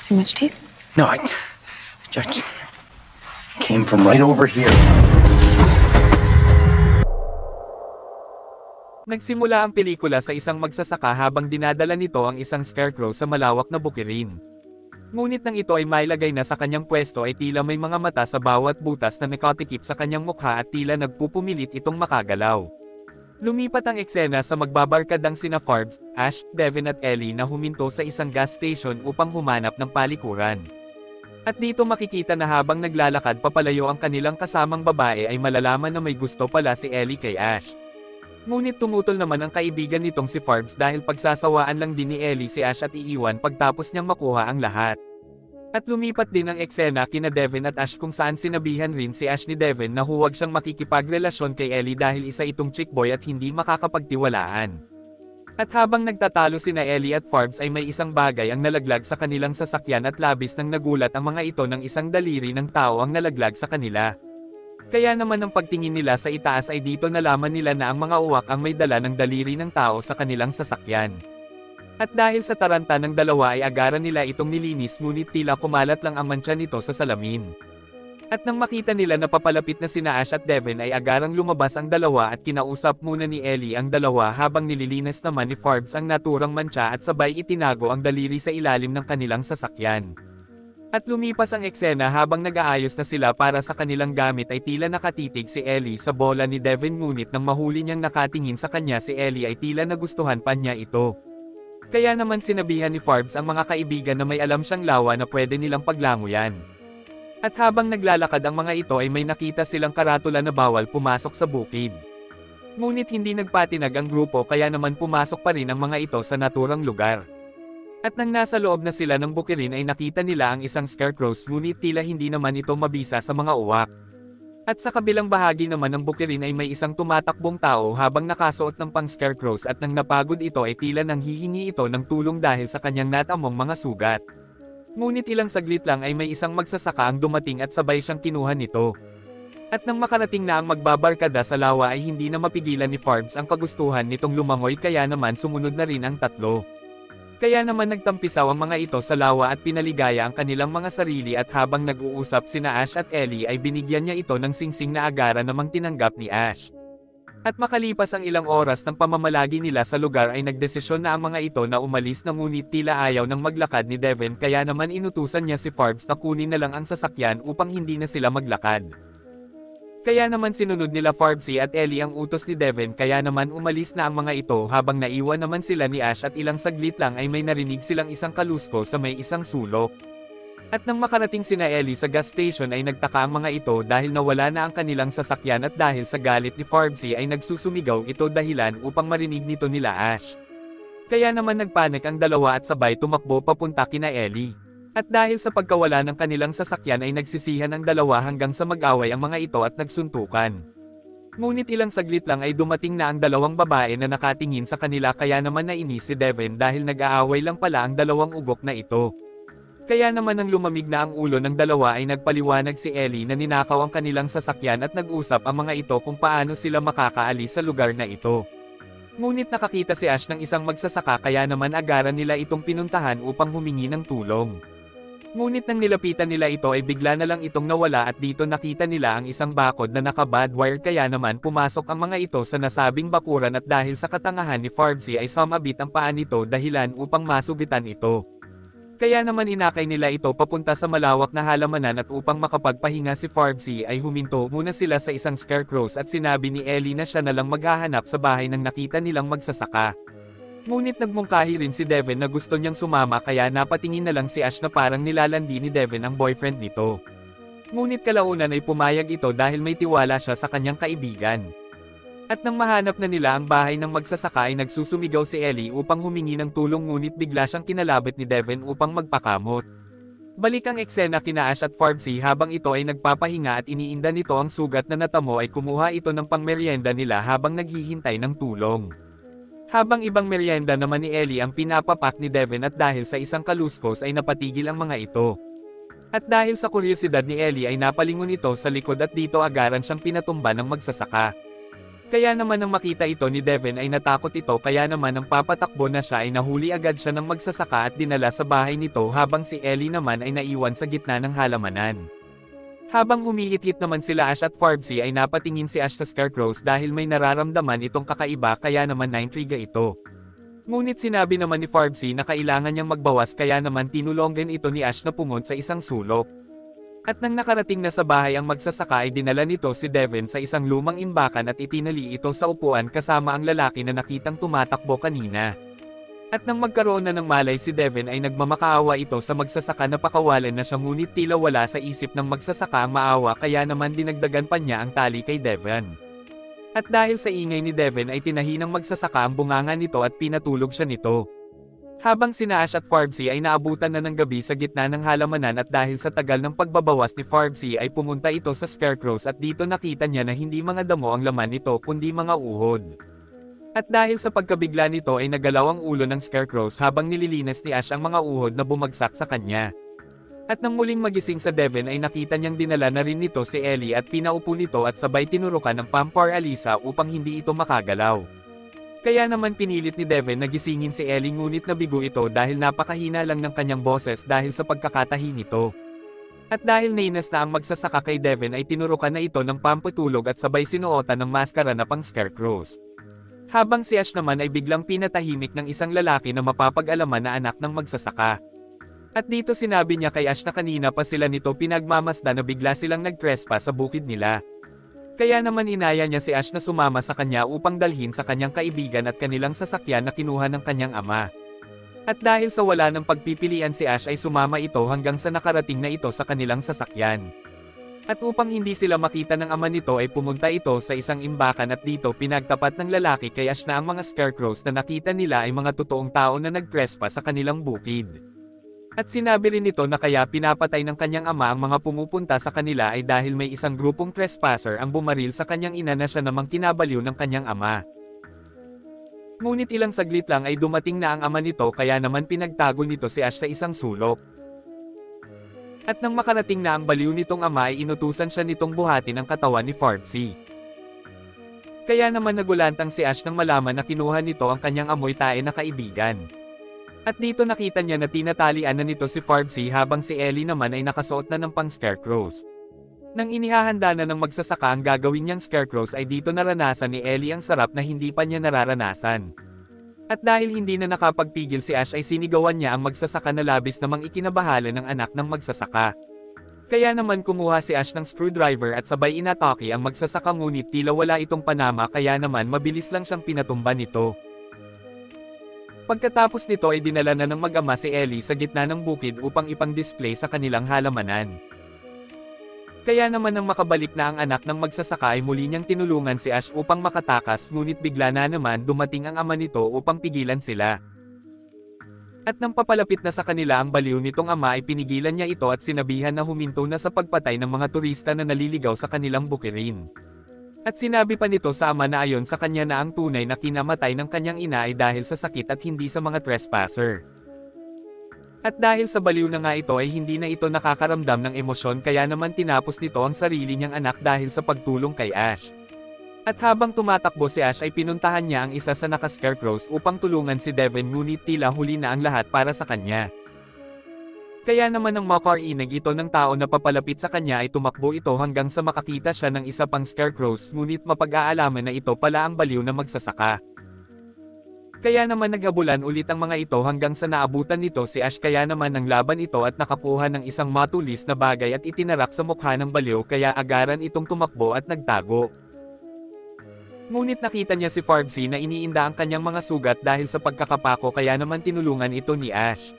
Too much teeth? No, I just came from right over here. Nagsimula ang pelikula sa isang magsasaka habang dinadala nito ang isang scarecrow sa malawak na bukirin. Ngunit nang ito ay mailagay na sa kanyang pwesto ay tila may mga mata sa bawat butas na nakatikip sa kanyang mukha at tila nagpupumilit itong makagalaw. Lumipat ang eksena sa magbabarkadang sina Forbes, Ash, Devin at Ellie na huminto sa isang gas station upang humanap ng palikuran. At dito makikita na habang naglalakad papalayo ang kanilang kasamang babae ay malalaman na may gusto pala si Ellie kay Ash. Ngunit tumutol naman ang kaibigan nitong si Forbes dahil pagsasawaan lang din ni Ellie si Ash at iiwan pagtapos niyang makuha ang lahat. At lumipat din ang eksena kina Devin at Ash kung saan sinabihan rin si Ash ni Devin na huwag siyang makikipagrelasyon kay Ellie dahil isa itong chick boy at hindi makakapagtiwalaan. At habang nagtatalo sina Ellie at Forbes ay may isang bagay ang nalaglag sa kanilang sasakyan at labis nang nagulat ang mga ito ng isang daliri ng tao ang nalaglag sa kanila. Kaya naman ang pagtingin nila sa itaas ay dito nalaman nila na ang mga uwak ang may dala ng daliri ng tao sa kanilang sasakyan. At dahil sa taranta ng dalawa ay agaran nila itong nilinis ngunit tila kumalat lang ang mantsa nito sa salamin. At nang makita nila na papalapit na sina Ash at Devin ay agarang lumabas ang dalawa at kinausap muna ni Ellie ang dalawa habang nililinis naman ni Forbes ang naturang mantsa at sabay itinago ang daliri sa ilalim ng kanilang sasakyan. At lumipas ang eksena habang nag-aayos na sila para sa kanilang gamit ay tila nakatitig si Ellie sa bola ni Devin ngunit nang mahuli niyang nakatingin sa kanya si Ellie ay tila nagustuhan pa niya ito. Kaya naman sinabihan ni Forbes ang mga kaibigan na may alam siyang lawa na pwede nilang paglanguyan. At habang naglalakad ang mga ito ay may nakita silang karatula na bawal pumasok sa bukid. Ngunit hindi nagpatinag ang grupo kaya naman pumasok pa rin ang mga ito sa naturang lugar. At nang nasa loob na sila ng bukirin ay nakita nila ang isang scarecrow ngunit tila hindi naman ito mabisa sa mga uwak. At sa kabilang bahagi naman ng bukirin ay may isang tumatakbong tao habang nakasuot ng pang scarecrows at nang napagod ito ay tila nang hihingi ito ng tulong dahil sa kanyang natamong mga sugat. Ngunit ilang saglit lang ay may isang magsasaka ang dumating at sabay siyang kinuha nito. At nang makarating na ang magbabarkada sa lawa ay hindi na mapigilan ni Forbes ang kagustuhan nitong lumangoy kaya naman sumunod na rin ang tatlo. Kaya naman nagtampisaw ang mga ito sa lawa at pinaligaya ang kanilang mga sarili at habang nag-uusap sina Ash at Ellie ay binigyan niya ito ng singsing na agaran namang tinanggap ni Ash. At makalipas ang ilang oras ng pamamalagi nila sa lugar ay nagdesisyon na ang mga ito na umalis na ngunit tila ayaw ng maglakad ni Devin kaya naman inutusan niya si Forbes na kunin na lang ang sasakyan upang hindi na sila maglakad. Kaya naman sinunod nila Forbesy at Ellie ang utos ni Devin kaya naman umalis na ang mga ito habang naiwan naman sila ni Ash at ilang saglit lang ay may narinig silang isang kalusko sa may isang sulok. At nang makarating sina Ellie sa gas station ay nagtaka ang mga ito dahil nawala na ang kanilang sasakyan at dahil sa galit ni Forbesy ay nagsusumigaw ito dahilan upang marinig nito nila Ash. Kaya naman nagpanik ang dalawa at sabay tumakbo papunta kina Ellie. At dahil sa pagkawala ng kanilang sasakyan ay nagsisihan ang dalawa hanggang sa mag-away ang mga ito at nagsuntukan. Ngunit ilang saglit lang ay dumating na ang dalawang babae na nakatingin sa kanila kaya naman nainis si Devin dahil nag-aaway lang pala ang dalawang ugok na ito. Kaya naman nang lumamig na ang ulo ng dalawa ay nagpaliwanag si Ellie na ninakaw ang kanilang sasakyan at nag-usap ang mga ito kung paano sila makakaalis sa lugar na ito. Ngunit nakakita si Ash ng isang magsasaka kaya naman agaran nila itong pinuntahan upang humingi ng tulong. Ngunit nang nilapitan nila ito ay bigla na lang itong nawala at dito nakita nila ang isang bakod na naka-bad wire kaya naman pumasok ang mga ito sa nasabing bakuran at dahil sa katangahan ni Forbesy ay sumabit ang paa nito dahilan upang masubitan ito. Kaya naman inakay nila ito papunta sa malawak na halamanan at upang makapagpahinga si Forbesy ay huminto muna sila sa isang scarecrows at sinabi ni Ellie na siya na lang maghahanap sa bahay ng nakita nilang magsasaka. Ngunit nagmungkahi rin si Devin na gusto niyang sumama kaya napatingin na lang si Ash na parang nilalandi ni Devin ang boyfriend nito. Ngunit kalaunan ay pumayag ito dahil may tiwala siya sa kanyang kaibigan. At nang mahanap na nila ang bahay ng magsasaka ay nagsusumigaw si Ellie upang humingi ng tulong ngunit bigla siyang kinalabit ni Devin upang magpakamot. Balik ang eksena kina Ash at Forbesy habang ito ay nagpapahinga at iniinda nito ang sugat na natamo ay kumuha ito ng pangmeryenda nila habang naghihintay ng tulong. Habang ibang meryenda naman ni Ellie ang pinapapak ni Devin at dahil sa isang kaluskos ay napatigil ang mga ito. At dahil sa kuryosidad ni Ellie ay napalingon ito sa likod at dito agaran siyang pinatumba ng magsasaka. Kaya naman nang makita ito ni Devin ay natakot ito kaya naman nang papatakbo na siya ay nahuli agad siya ng magsasaka at dinala sa bahay nito habang si Ellie naman ay naiwan sa gitna ng halamanan. Habang humihit-hit naman sila Ash at Farbsy ay napatingin si Ash sa Scarecrows dahil may nararamdaman itong kakaiba kaya naman naintriga ito. Ngunit sinabi naman ni Farbsy na kailangan niyang magbawas kaya naman tinulonggan ito ni Ash na pumunta sa isang sulok. At nang nakarating na sa bahay ang magsasaka ay dinala nito si Devin sa isang lumang imbakan at itinali ito sa upuan kasama ang lalaki na nakitang tumatakbo kanina. At nang magkaroon na ng malay si Devin ay nagmamakaawa ito sa magsasaka na pakawalan na siya ngunit tila wala sa isip ng magsasaka ang maawa kaya naman dinagdagan pa niya ang tali kay Devin. At dahil sa ingay ni Devin ay tinahi ng magsasaka ang bunganga nito at pinatulog siya nito. Habang sina Ash at Farbsy ay naabutan na ng gabi sa gitna ng halamanan at dahil sa tagal ng pagbabawas ni Farbsy ay pumunta ito sa Scarecrows at dito nakita niya na hindi mga damo ang laman nito kundi mga uhod. At dahil sa pagkabigla nito ay nagalaw ang ulo ng Scarecrows habang nililinis ni Ash ang mga uhod na bumagsak sa kanya. At nang muling magising sa Devin ay nakita niyang dinala na rin nito si Ellie at pinaupo nito at sabay tinurukan ng Pampar Alisa upang hindi ito makagalaw. Kaya naman pinilit ni Devin na gisingin si Ellie ngunit nabigo ito dahil napakahina lang ng kanyang boses dahil sa pagkakatahi nito. At dahil nainas na ang magsasaka kay Devin ay tinurukan na ito ng pampatulog at sabay sinuotan ng maskara na pang Scarecrows. Habang si Ash naman ay biglang pinatahimik ng isang lalaki na mapapag-alaman na anak ng magsasaka. At dito sinabi niya kay Ash na kanina pa sila nito pinagmamasda na bigla silang nag-trespass sa bukid nila. Kaya naman inaya niya si Ash na sumama sa kanya upang dalhin sa kanyang kaibigan at kanilang sasakyan na kinuha ng kanyang ama. At dahil sa wala ng pagpipilian si Ash ay sumama ito hanggang sa nakarating na ito sa kanilang sasakyan. At upang hindi sila makita ng ama nito ay pumunta ito sa isang imbakan at dito pinagtapat ng lalaki kay Ash na ang mga Scarecrows na nakita nila ay mga totoong tao na nag-trespass sa kanilang bukid. At sinabi rin nito na kaya pinapatay ng kanyang ama ang mga pumupunta sa kanila ay dahil may isang grupong trespasser ang bumaril sa kanyang ina na siya namang kinabaliw ng kanyang ama. Ngunit ilang saglit lang ay dumating na ang ama nito kaya naman pinagtago nito si Ash sa isang sulok. At nang makarating na ang baliw nitong ama ay inutusan siya nitong buhatin ang katawan ni Farbsy. Kaya naman nagulantang si Ash nang malaman na kinuha nito ang kanyang amoy tae na kaibigan. At dito nakita niya na tinatalian na nito si Farbsy habang si Ellie naman ay nakasuot na ng pang Scarecrows. Nang inihahanda na ng magsasaka ang gagawin niyang Scarecrows ay dito naranasan ni Ellie ang sarap na hindi pa niya nararanasan. At dahil hindi na nakapagpigil si Ash ay sinigawan niya ang magsasaka na labis namang ikinabahala ng anak ng magsasaka. Kaya naman kumuha si Ash ng screwdriver at sabay inatake ang magsasaka ngunit tila wala itong panama kaya naman mabilis lang siyang pinatumba nito. Pagkatapos nito ay dinala na ng mag-ama si Ellie sa gitna ng bukid upang ipang-display sa kanilang halamanan. Kaya naman nang makabalik na ang anak ng magsasaka ay muli niyang tinulungan si Ash upang makatakas ngunit bigla na naman dumating ang ama nito upang pigilan sila. At nang papalapit na sa kanila ang baliw nitong ama ay pinigilan niya ito at sinabihan na huminto na sa pagpatay ng mga turista na naliligaw sa kanilang bukirin. At sinabi pa nito sa ama na ayon sa kanya na ang tunay na kinamatay ng kanyang ina ay dahil sa sakit at hindi sa mga trespasser. At dahil sa baliw na nga ito ay hindi na ito nakakaramdam ng emosyon kaya naman tinapos nito ang sarili niyang anak dahil sa pagtulong kay Ash. At habang tumatakbo si Ash ay pinuntahan niya ang isa sa naka-Scarecrows upang tulungan si Devin ngunit tila huli na ang lahat para sa kanya. Kaya naman nang makarinig ito ng tao na papalapit sa kanya ay tumakbo ito hanggang sa makakita siya ng isa pang Scarecrows ngunit mapag-aalaman na ito pala ang baliw na magsasaka. Kaya naman naghabulan ulit ang mga ito hanggang sa naabutan nito si Ash kaya naman ng laban ito at nakakuha ng isang matulis na bagay at itinarak sa mukha ng baliw kaya agaran itong tumakbo at nagtago. Ngunit nakita niya si Farbsy na iniinda ang kanyang mga sugat dahil sa pagkakapako kaya naman tinulungan ito ni Ash.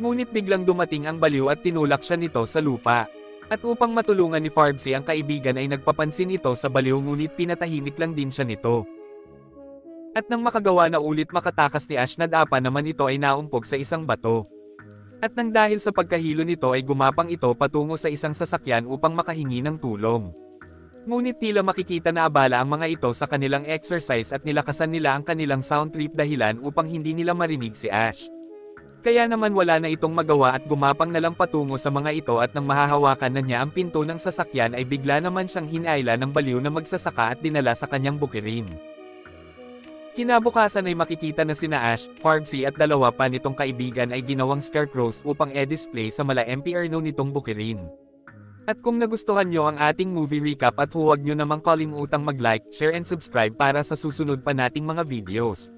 Ngunit biglang dumating ang baliw at tinulak siya nito sa lupa. At upang matulungan ni Farbsy ang kaibigan ay nagpapansin ito sa baliw ngunit pinatahimik lang din siya nito. At nang makagawa na ulit makatakas ni Ash nadapa naman ito ay naumpog sa isang bato. At nang dahil sa pagkahilo nito ay gumapang ito patungo sa isang sasakyan upang makahingi ng tulong. Ngunit tila makikita na abala ang mga ito sa kanilang exercise at nilakasan nila ang kanilang sound trip dahilan upang hindi nila marinig si Ash. Kaya naman wala na itong magawa at gumapang na lang patungo sa mga ito at nang mahahawakan na niya ang pinto ng sasakyan ay bigla naman siyang hinayla ng baliw na magsasaka at dinala sa kanyang bukirin. Kinabukasan ay makikita na sina Ash, Fargsy at dalawa pa nitong kaibigan ay ginawang scarecrows upang e-display sa mala MPRno nitong bukirin. At kung nagustuhan nyo ang ating movie recap at huwag nyo namang kalimutang mag-like, share and subscribe para sa susunod pa nating mga videos.